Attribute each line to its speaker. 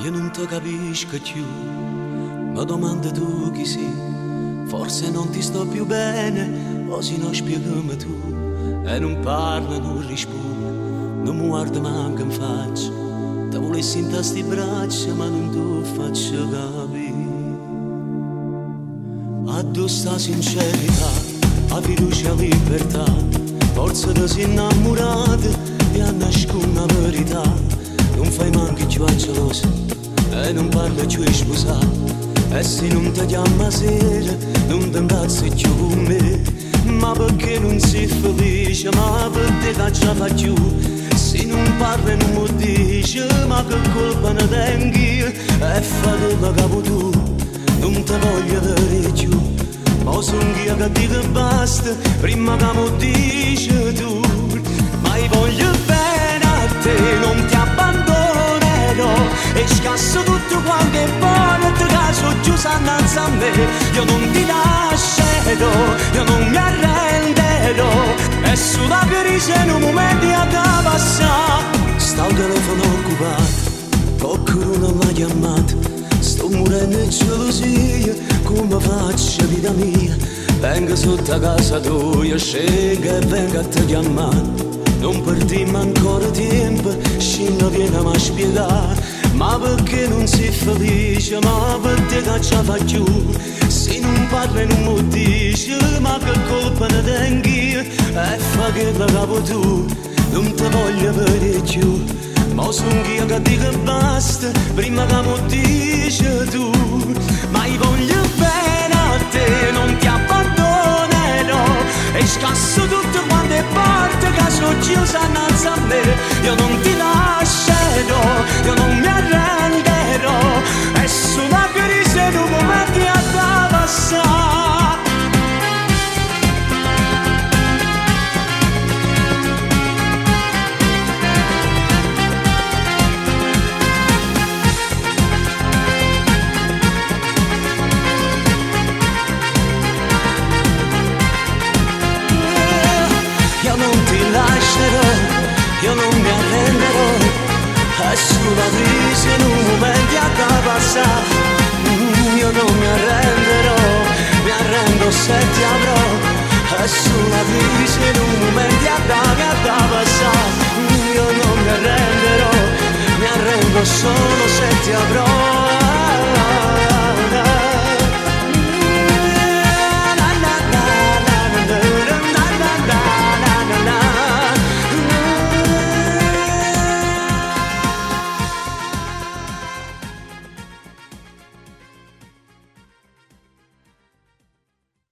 Speaker 1: Io non ti capisco più, ma domanda tu chi sei. Forse non ti sto più bene, o se no spiegami tu. E non parla, non risponde, non mi guarda manco in faccia. Ti volessi in tasti braccia, ma non ti faccio capire. Addosso sta sincerità, la fiducia, la libertà. Forse ti sei innamorata e a nascere una verità. Non fai manco più a gelosa e non parli più di sposare. E se non ti chiama sera non ti imbazzi più con me. Ma perché non sei felice, ma perché che già fa più. Se non parli non mi dici, ma che colpa ne tengo. E fa quello che vuoi tu, non ti voglio vedere più. Ma sono io che dico basta, prima che mi dici tu. Ma io voglio bene a te, non ti abbandonerò. E scasso tutto quanto è buono, e ti caso giù innanzi a me. Io non ti lascerò, io non mi arrenderò. E sulla crisi in un momento a da passare. Sta al telefono occupato, qualcuno non l'ha chiamato. Sto morendo di gelosia, come faccio vita mia? Vengo sotto a casa tua, scendo e vengo a te chiamare. Non perdiamo ancora tempo, scendo vieni a spiegare. Ma perché non sei felice, ma perché che ce fa più? Se non parli non mi dici, ma che colpa ne tengo io? E fa che la capo tu, non ti voglio vedere più. Ma sono io che dico basta, prima che mi dici tu. Ma io voglio bene a te, non ti abbandonerò. E scasso tutto quando è parte, che sono chiuso innanzi a me. Io non ti lascerò, io non mi arrenderò. E sulla crisi in un momento a da passare. Io non mi arrenderò, è sulla crisi in un momento a da passare. Io non mi arrenderò, mi arrendo se ti avrò. È sulla crisi in un momento a da passare. Io non mi arrenderò, mi arrendo solo se ti avrò.